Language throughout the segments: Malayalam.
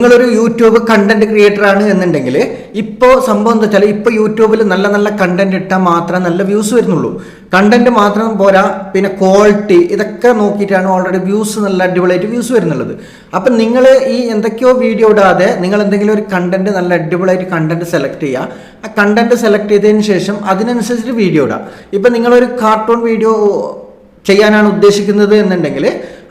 നിങ്ങളൊരു യൂട്യൂബ് കണ്ടന്റ് ക്രിയേറ്റർ ആണ് എന്നുണ്ടെങ്കിൽ ഇപ്പോൾ സംഭവം എന്താ വെച്ചാൽ ഇപ്പോൾ യൂട്യൂബിൽ നല്ല നല്ല കണ്ടന്റ് ഇട്ടാൽ മാത്രമേ നല്ല വ്യൂസ് വരുന്നുള്ളൂ. കണ്ടന്റ് മാത്രം പോരാ, പിന്നെ ക്വാളിറ്റി ഇതൊക്കെ നോക്കിയിട്ടാണ് ഓൾറെഡി വ്യൂസ് നല്ല അടിപൊളിയായിട്ട് വ്യൂസ് വരുന്നുള്ളത്. അപ്പം നിങ്ങൾ ഈ എന്തൊക്കെയോ വീഡിയോ ഇടാതെ നിങ്ങൾ എന്തെങ്കിലും ഒരു കണ്ടന്റ് നല്ല അടിപൊളിയായിട്ട് കണ്ടന്റ് സെലക്ട് ചെയ്യുക. ആ കണ്ടന്റ് സെലക്ട് ചെയ്തതിന് ശേഷം അതിനനുസരിച്ചിട്ട് വീഡിയോ ഇടാം. ഇപ്പം നിങ്ങളൊരു കാർട്ടൂൺ വീഡിയോ ചെയ്യാനാണ് ഉദ്ദേശിക്കുന്നത് എന്നുണ്ടെങ്കിൽ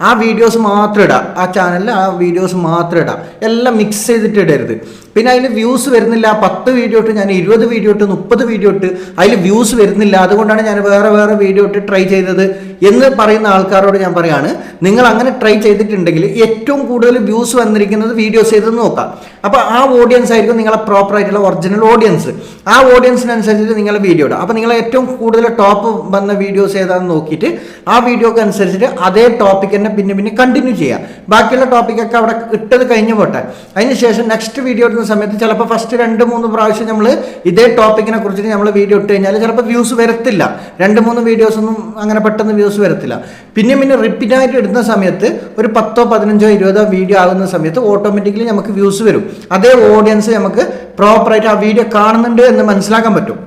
ആ വീഡിയോസ് മാത്രം ഇടാം. ആ ചാനലിൽ ആ വീഡിയോസ് മാത്രം ഇടാം. എല്ലാം മിക്സ് ചെയ്തിട്ട് ഇടരുത്. പിന്നെ അതിൽ വ്യൂസ് വരുന്നില്ല, 10 വീഡിയോ ഇട്ട് ഞാൻ 20 വീഡിയോ ഇട്ട് 30 വീഡിയോ ഇട്ട് അതിൽ വ്യൂസ് വരുന്നില്ല, അതുകൊണ്ടാണ് ഞാൻ വേറെ വീഡിയോ ഇട്ട് ട്രൈ ചെയ്തത് എന്ന് പറയുന്ന ആൾക്കാരോട് ഞാൻ പറയാണ്, നിങ്ങൾ അങ്ങനെ ട്രൈ ചെയ്തിട്ടുണ്ടെങ്കിൽ ഏറ്റവും കൂടുതൽ വ്യൂസ് വന്നിരിക്കുന്നത് വീഡിയോസ് ചെയ്തെന്ന് നോക്കാം. അപ്പോൾ ആ ഓഡിയൻസ് ആയിരിക്കും നിങ്ങളെ പ്രോപ്പർ ആയിട്ടുള്ള ഒറിജിനൽ ഓഡിയൻസ്. ആ ഓഡിയൻസിനനുസരിച്ചിട്ട് നിങ്ങൾ വീഡിയോ ഇടുക. അപ്പോൾ നിങ്ങൾ ഏറ്റവും കൂടുതൽ ടോപ്പ് വന്ന വീഡിയോസ് ഏതാണെന്ന് നോക്കിയിട്ട് ആ വീഡിയോക്ക് അനുസരിച്ചിട്ട് അതേ ടോപ്പിക് തന്നെ പിന്നെ കണ്ടിന്യൂ ചെയ്യുക. ബാക്കിയുള്ള ടോപ്പിക്കൊക്കെ അവിടെ ഇട്ടത് കഴിഞ്ഞ് പോട്ടെ. അതിനുശേഷം നെക്സ്റ്റ് വീഡിയോ ഇടുന്ന സമയത്ത് ചിലപ്പോൾ ഫസ്റ്റ് 2-3 പ്രാവശ്യം നമ്മൾ ഇതേ ടോപ്പിക്കിനെ കുറിച്ചിട്ട് നമ്മൾ വീഡിയോ ഇട്ട് കഴിഞ്ഞാൽ ചിലപ്പോൾ വ്യൂസ് വരത്തില്ല. 2-3 വീഡിയോസ് ഒന്നും അങ്ങനെ പെട്ടെന്ന് വ്യൂസ് വരത്തില്ല. പിന്നെ റിപ്പീറ്റായിട്ട് ഇടുന്ന സമയത്ത് ഒരു 10, 15, 20 വീഡിയോ ആകുന്ന സമയത്ത് ഓട്ടോമാറ്റിക്കലി നമുക്ക് വ്യൂസ് വരും. അതേ ഓഡിയൻസ് നമുക്ക് പ്രോപ്പറായിട്ട് ആ വീഡിയോ കാണുന്നുണ്ട് എന്ന് മനസ്സിലാക്കാൻ പറ്റും.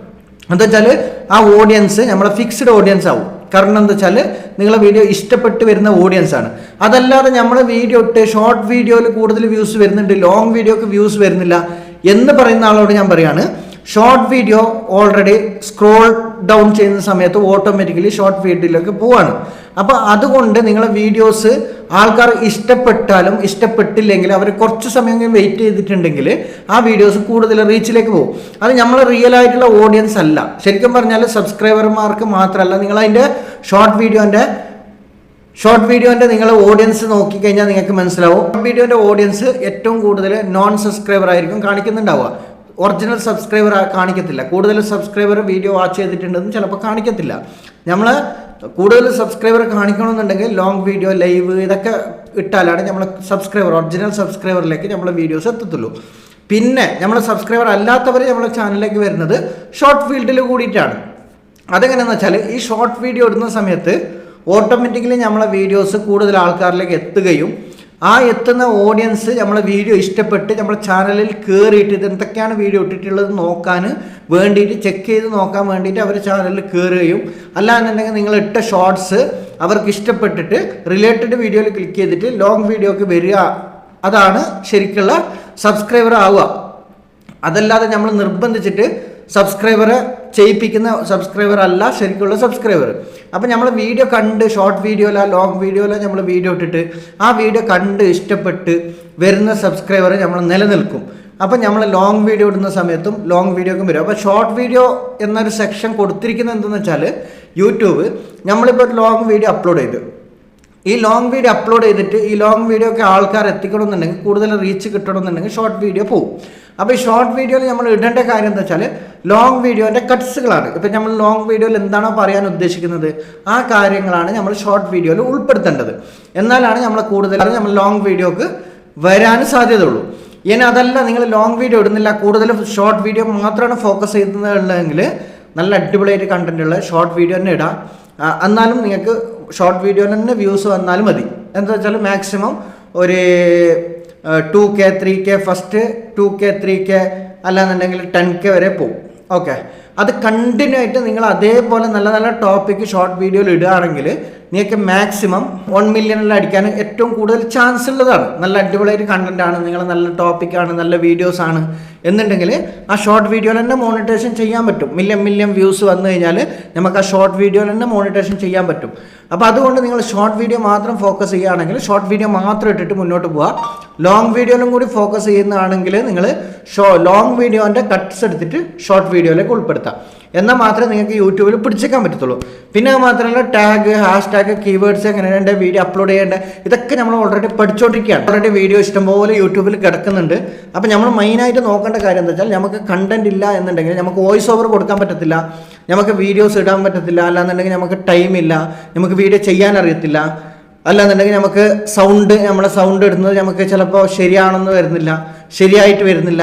എന്താ വെച്ചാൽ ആ ഓഡിയൻസ് നമ്മളെ ഫിക്സ്ഡ് ഓഡിയൻസ് ആവും. കാരണം എന്താ വെച്ചാൽ നിങ്ങളെ വീഡിയോ ഇഷ്ടപ്പെട്ട് വരുന്ന ഓഡിയൻസ് ആണ്. അതല്ലാതെ നമ്മൾ വീഡിയോ ഇട്ട് ഷോർട്ട് വീഡിയോയിൽ കൂടുതൽ വ്യൂസ് വരുന്നുണ്ട്, ലോങ് വീഡിയോക്ക് വ്യൂസ് വരുന്നില്ല എന്ന് പറയുന്ന ആളോട് ഞാൻ പറയാണ്, short video already scroll down ചെയ്യുന്ന സമയത്ത് ഓട്ടോമാറ്റിക്കലി ഷോർട്ട് വീഡിയോയിലേക്ക് പോവാണ്. അപ്പോൾ അതുകൊണ്ട് നിങ്ങളെ വീഡിയോസ് ആൾക്കാർ ഇഷ്ടപ്പെട്ടാലും ഇഷ്ടപ്പെട്ടില്ലെങ്കിലും അവർ കുറച്ച് സമയം വെയിറ്റ് ചെയ്തിട്ടുണ്ടെങ്കിൽ ആ വീഡിയോസ് കൂടുതൽ റീച്ചിലേക്ക് പോകും. അത് നമ്മൾ റിയൽ ആയിട്ടുള്ള ഓഡിയൻസ് അല്ല. ശരിക്കും പറഞ്ഞാൽ സബ്സ്ക്രൈബർമാർക്ക് മാത്രമല്ല, നിങ്ങളതിൻ്റെ ഷോർട്ട് വീഡിയോൻ്റെ നിങ്ങൾ ഓഡിയൻസ് നോക്കിക്കഴിഞ്ഞാൽ നിങ്ങൾക്ക് മനസ്സിലാവും. വീഡിയോൻ്റെ ഓഡിയൻസ് ഏറ്റവും കൂടുതൽ നോൺ സബ്സ്ക്രൈബർ ആയിരിക്കും കാണിക്കുന്നുണ്ടാവുക. Original subscriber കാണിക്കത്തില്ല. കൂടുതൽ സബ്സ്ക്രൈബർ വീഡിയോ വാച്ച് ചെയ്തിട്ടുണ്ടെന്ന് ചിലപ്പോൾ കാണിക്കത്തില്ല. നമ്മൾ കൂടുതൽ സബ്സ്ക്രൈബർ കാണിക്കണമെന്നുണ്ടെങ്കിൽ ലോങ് വീഡിയോ, ലൈവ് ഇതൊക്കെ ഇട്ടാലാണ് നമ്മൾ ഒറിജിനൽ സബ്സ്ക്രൈബറിലേക്ക് നമ്മളെ വീഡിയോസ് എത്തത്തുള്ളൂ. പിന്നെ നമ്മൾ സബ്സ്ക്രൈബർ അല്ലാത്തവർ നമ്മളെ ചാനലിലേക്ക് വരുന്നത് ഷോർട്ട് ഫീൽഡിൽ കൂടിയിട്ടാണ്. അതെങ്ങനെയാണെന്ന് വെച്ചാൽ ഈ ഷോർട്ട് വീഡിയോ ഇടുന്ന സമയത്ത് ഓട്ടോമാറ്റിക്കലി നമ്മളെ വീഡിയോസ് കൂടുതൽ ആൾക്കാരിലേക്ക് എത്തുകയും ആ എത്തുന്ന ഓഡിയൻസ് നമ്മളെ വീഡിയോ ഇഷ്ടപ്പെട്ട് നമ്മളെ ചാനലിൽ കയറിയിട്ട് ഇത് എന്തൊക്കെയാണ് വീഡിയോ ഇട്ടിട്ടുള്ളത് നോക്കാൻ വേണ്ടിയിട്ട്, ചെക്ക് ചെയ്ത് നോക്കാൻ വേണ്ടിയിട്ട് അവർ ചാനലിൽ കയറുകയും, അല്ലാന്നുണ്ടെങ്കിൽ നിങ്ങൾ ഇട്ട ഷോർട്സ് അവർക്ക് ഇഷ്ടപ്പെട്ടിട്ട് റിലേറ്റഡ് വീഡിയോയിൽ ക്ലിക്ക് ചെയ്തിട്ട് ലോങ് വീഡിയോക്ക് വരിക. അതാണ് ശരിക്കുള്ള സബ്സ്ക്രൈബർ ആവുക. അതല്ലാതെ നമ്മൾ നിർബന്ധിച്ചിട്ട് സബ്സ്ക്രൈബറെ ചെയ്യിപ്പിക്കുന്ന സബ്സ്ക്രൈബർ അല്ല ശരിക്കുള്ള സബ്സ്ക്രൈബർ. അപ്പം നമ്മൾ വീഡിയോ കണ്ട് ഷോർട്ട് വീഡിയോയില ലോങ് വീഡിയോയില നമ്മൾ വീഡിയോ ഇട്ടിട്ട് ആ വീഡിയോ കണ്ട് ഇഷ്ടപ്പെട്ട് വരുന്ന സബ്സ്ക്രൈബർ നമ്മൾ നിലനിൽക്കും. അപ്പം നമ്മൾ ലോങ് വീഡിയോ ഇടുന്ന സമയത്തും ലോങ് വീഡിയോക്കും വരും. അപ്പോൾ ഷോർട്ട് വീഡിയോ എന്നൊരു സെക്ഷൻ കൊടുത്തിരിക്കുന്നത് എന്തെന്ന് വെച്ചാൽ യൂട്യൂബ് നമ്മളിപ്പോൾ ഒരു ലോങ് വീഡിയോ അപ്ലോഡ് ചെയ്തു, ഈ ലോങ് വീഡിയോ അപ്ലോഡ് ചെയ്തിട്ട് ഈ ലോങ് വീഡിയോ ഒക്കെ ആൾക്കാർ എത്തിക്കണമെന്നുണ്ടെങ്കിൽ, കൂടുതൽ റീച്ച് കിട്ടണമെന്നുണ്ടെങ്കിൽ ഷോർട്ട് വീഡിയോ പോകും. അപ്പോൾ ഈ ഷോർട്ട് വീഡിയോയിൽ നമ്മൾ ഇടേണ്ട കാര്യം എന്താ വെച്ചാൽ ലോങ് വീഡിയോൻ്റെ കട്ട്സുകളാണ്. ഇപ്പം നമ്മൾ ലോങ് വീഡിയോയിൽ എന്താണോ പറയാൻ ഉദ്ദേശിക്കുന്നത് ആ കാര്യങ്ങളാണ് നമ്മൾ ഷോർട്ട് വീഡിയോയിൽ ഉൾപ്പെടുത്തേണ്ടത്. എന്നാലാണ് നമ്മൾ ലോങ് വീഡിയോക്ക് വരാൻ സാധ്യതയുള്ളൂ. ഇനി അതല്ല, നിങ്ങൾ ലോങ് വീഡിയോ ഇടുന്നില്ല, കൂടുതലും ഷോർട്ട് വീഡിയോ മാത്രമാണ് ഫോക്കസ് ചെയ്യുന്നതെങ്കിൽ നല്ല അടിപൊളിയായിട്ട് കണ്ടൻറ്റുള്ള ഷോർട്ട് വീഡിയോ തന്നെ ഇടാം. എന്നാലും നിങ്ങൾക്ക് ഷോർട്ട് വീഡിയോയിൽ തന്നെ വ്യൂസ് വന്നാലും മതി. എന്താ വെച്ചാൽ മാക്സിമം ഒരു 2K 3K first 2K 3K അല്ലാന്നുണ്ടെങ്കിൽ 10K വരെ പോകും. ഓക്കെ, അത് കണ്ടിന്യൂ ആയിട്ട് നിങ്ങൾ അതേപോലെ നല്ല നല്ല ടോപ്പിക്ക് ഷോർട്ട് വീഡിയോയിൽ ഇടുകയാണെങ്കിൽ നിങ്ങൾക്ക് മാക്സിമം 1 മില്യണിൽ അടിക്കാൻ ഏറ്റവും കൂടുതൽ ചാൻസ് ഉള്ളതാണ്. നല്ല അടിപൊളിയായിട്ട് കണ്ടന്റ് ആണ്, നിങ്ങൾ നല്ല ടോപ്പിക്കാണ്, നല്ല വീഡിയോസ് ആണ് എന്നുണ്ടെങ്കിൽ ആ ഷോർട്ട് വീഡിയോയിൽ തന്നെ മോണിറ്റൈസേഷൻ ചെയ്യാൻ പറ്റും. മില്യൺ വ്യൂസ് വന്നു കഴിഞ്ഞാൽ നമുക്ക് ആ ഷോർട്ട് വീഡിയോയിൽ തന്നെ മോണിറ്റൈസേഷൻ ചെയ്യാൻ പറ്റും. അപ്പോൾ അതുകൊണ്ട് നിങ്ങൾ ഷോർട്ട് വീഡിയോ മാത്രം ഫോക്കസ് ചെയ്യുകയാണെങ്കിൽ ഷോർട്ട് വീഡിയോ മാത്രം ഇട്ടിട്ട് മുന്നോട്ട് പോവുക. ലോങ് വീഡിയോയിലും കൂടി ഫോക്കസ് ചെയ്യുന്നതാണെങ്കിൽ നിങ്ങൾ ലോങ് വീഡിയോൻ്റെ കട്ട്സ് എടുത്തിട്ട് ഷോർട്ട് വീഡിയോയിലേക്ക് ഉൾപ്പെടുത്താം. എന്നാൽ മാത്രമേ നിങ്ങൾക്ക് യൂട്യൂബിൽ പിടിച്ചേക്കാൻ പറ്റത്തുള്ളൂ. പിന്നെ അത് മാത്രമല്ല ടാഗ്, ഹാഷ്ടാഗ്, കീവേഡ്സ് എങ്ങനെയാണ് വീഡിയോ അപ്ലോഡ് ചെയ്യേണ്ടത് ഇതൊക്കെ നമ്മൾ ഓൾറെഡി പഠിച്ചുകൊണ്ടിരിക്കുകയാണ്. ഓൾറെഡി വീഡിയോ ഇഷ്ടംപോലെ യൂട്യൂബിൽ കിടക്കുന്നുണ്ട്. അപ്പോൾ നമ്മൾ മെയിനായിട്ട് നോക്കേണ്ട കാര്യം എന്താ വെച്ചാൽ നമുക്ക് കണ്ടന്റ് ഇല്ല എന്നുണ്ടെങ്കിൽ നമുക്ക് വോയിസ് ഓവർ കൊടുക്കാൻ പറ്റത്തില്ല, നമുക്ക് വീഡിയോസ് ഇടാൻ പറ്റത്തില്ല, അല്ലാന്നുണ്ടെങ്കിൽ നമുക്ക് ടൈമില്ല, നമുക്ക് വീഡിയോ ചെയ്യാൻ അറിയത്തില്ല, അല്ലാന്നുണ്ടെങ്കിൽ നമുക്ക് നമ്മളെ സൗണ്ട് ഇടുന്നത് നമുക്ക് ചിലപ്പോൾ ശരിയായിട്ട് വരുന്നില്ല,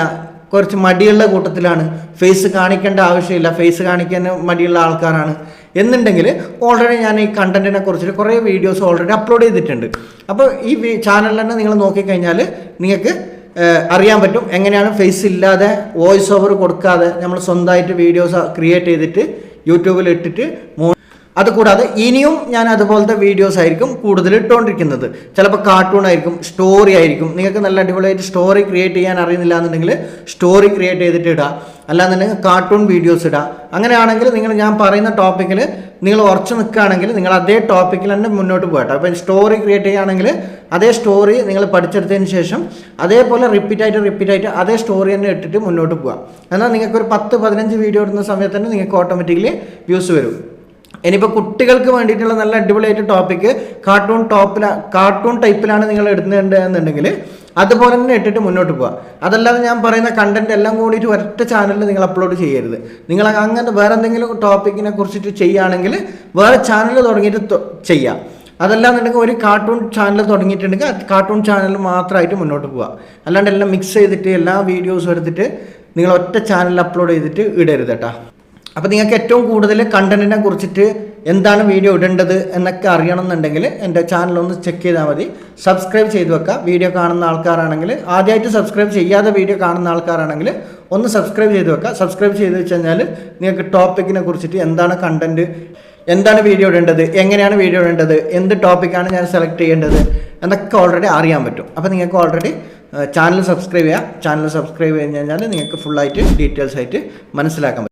കുറച്ച് മടിയുള്ള കൂട്ടത്തിലാണ്, ഫേസ് കാണിക്കേണ്ട ആവശ്യമില്ല, ഫേസ് കാണിക്കാൻ മടിയുള്ള ആൾക്കാരാണ് എന്നുണ്ടെങ്കിൽ ഓൾറെഡി ഞാൻ ഈ കണ്ടന്റിനെ കുറിച്ചിട്ട് കുറേ വീഡിയോസ് ഓൾറെഡി അപ്ലോഡ് ചെയ്തിട്ടുണ്ട്. അപ്പോൾ ഈ ചാനലിൽ തന്നെ നിങ്ങൾ നോക്കിക്കഴിഞ്ഞാൽ നിങ്ങൾക്ക് അറിയാൻ പറ്റും എങ്ങനെയാണ് ഫേസ് ഇല്ലാതെ വോയിസ് ഓവർ കൊടുക്കാതെ നമ്മൾ സ്വന്തമായിട്ട് വീഡിയോസ് ക്രിയേറ്റ് ചെയ്തിട്ട് യൂട്യൂബിൽ ഇട്ടിട്ട് അതുകൂടാതെ ഇനിയും ഞാൻ അതുപോലത്തെ വീഡിയോസ് ആയിരിക്കും കൂടുതൽ ഇട്ടുകൊണ്ടിരിക്കുന്നത്. ചിലപ്പോൾ കാർട്ടൂൺ ആയിരിക്കും, സ്റ്റോറി ആയിരിക്കും. നിങ്ങൾക്ക് നല്ല അടിപൊളിയായിട്ട് സ്റ്റോറി ക്രിയേറ്റ് ചെയ്യാൻ അറിയുന്നില്ല എന്നുണ്ടെങ്കിൽ സ്റ്റോറി ക്രിയേറ്റ് ചെയ്തിട്ട് ഇടുക, അല്ലാന്നുണ്ടെങ്കിൽ കാർട്ടൂൺ വീഡിയോസ് ഇടുക. അങ്ങനെയാണെങ്കിൽ നിങ്ങൾ ഞാൻ പറയുന്ന ടോപ്പിക്കിൽ നിങ്ങൾ ഉറച്ചു നിൽക്കുകയാണെങ്കിൽ നിങ്ങൾ അതേ ടോപ്പിക്കിൽ തന്നെ മുന്നോട്ട് പോകട്ടെ. അപ്പോൾ സ്റ്റോറി ക്രിയേറ്റ് ചെയ്യുകയാണെങ്കിൽ അതേ സ്റ്റോറി നിങ്ങൾ പഠിച്ചെടുത്തതിന് ശേഷം അതേപോലെ റിപ്പീറ്റായിട്ട് അതേ സ്റ്റോറി തന്നെ ഇട്ടിട്ട് മുന്നോട്ട് പോകാം. എന്നാൽ നിങ്ങൾക്കൊരു 10-15 വീഡിയോ ഇടുന്ന സമയത്ത് തന്നെ നിങ്ങൾക്ക് ഓട്ടോമാറ്റിക്കലി വ്യൂസ് വരും. ഇനിയിപ്പോൾ കുട്ടികൾക്ക് വേണ്ടിയിട്ടുള്ള നല്ല അടിപൊളിയായിട്ട് ടോപ്പിക്ക് കാർട്ടൂൺ ടൈപ്പിലാണ് നിങ്ങൾ ഇടുന്നുണ്ട് എന്നുണ്ടെങ്കിൽ അതുപോലെ തന്നെ ഇട്ടിട്ട് മുന്നോട്ട് പോവുക. അതല്ലാതെ ഞാൻ പറയുന്ന കണ്ടന്റ് എല്ലാം കൂടിയിട്ട് ഒറ്റ ചാനലിൽ നിങ്ങൾ അപ്ലോഡ് ചെയ്യരുത്. നിങ്ങൾ അങ്ങനെ വേറെ എന്തെങ്കിലും ടോപ്പിക്കിനെ കുറിച്ചിട്ട് ചെയ്യുകയാണെങ്കിൽ വേറെ ചാനൽ തുടങ്ങിയിട്ട് ചെയ്യാം. അതല്ലാന്നുണ്ടെങ്കിൽ ഒരു കാർട്ടൂൺ ചാനൽ തുടങ്ങിയിട്ടുണ്ടെങ്കിൽ കാർട്ടൂൺ ചാനൽ മാത്രമായിട്ട് മുന്നോട്ട് പോവുക. അല്ലാണ്ട് എല്ലാം മിക്സ് ചെയ്തിട്ട് എല്ലാ വീഡിയോസും എടുത്തിട്ട് നിങ്ങൾ ഒറ്റ ചാനലിൽ അപ്ലോഡ് ചെയ്തിട്ട് ഇടരുത് കേട്ടോ. അപ്പോൾ നിങ്ങൾക്ക് ഏറ്റവും കൂടുതൽ കണ്ടന്റിനെ കുറിച്ചിട്ട് എന്താണ് വീഡിയോ ഇടേണ്ടത് എന്നൊക്കെ അറിയണമെന്നുണ്ടെങ്കിൽ എൻ്റെ ചാനലൊന്ന് ചെക്ക് ചെയ്താൽ മതി. സബ്സ്ക്രൈബ് ചെയ്ത് വെക്കുക. വീഡിയോ കാണുന്ന ആൾക്കാരാണെങ്കിൽ, ആദ്യമായിട്ട് സബ്സ്ക്രൈബ് ചെയ്യാതെ വീഡിയോ കാണുന്ന ആൾക്കാരാണെങ്കിൽ ഒന്ന് സബ്സ്ക്രൈബ് ചെയ്ത് വെക്കുക. സബ്സ്ക്രൈബ് ചെയ്ത് വെച്ച് കഴിഞ്ഞാൽ നിങ്ങൾക്ക് ടോപ്പിക്കിനെ കുറിച്ചിട്ട് എന്താണ് കണ്ടന്റ്, എന്താണ് വീഡിയോ ഇടേണ്ടത്, എങ്ങനെയാണ് വീഡിയോ ഇടേണ്ടത്, എന്ത് ടോപ്പിക്കാണ് ഞാൻ സെലക്ട് ചെയ്യേണ്ടത് എന്നൊക്കെ ഓൾറെഡി അറിയാൻ പറ്റും. അപ്പോൾ നിങ്ങൾക്ക് ഓൾറെഡി ചാനൽ സബ്സ്ക്രൈബ് ചെയ്യുക. ചാനൽ സബ്സ്ക്രൈബ് ചെയ്ത് കഴിഞ്ഞാൽ നിങ്ങൾക്ക് ഫുള്ളായിട്ട് ഡീറ്റെയിൽസ് ആയിട്ട് മനസ്സിലാക്കാൻ പറ്റും.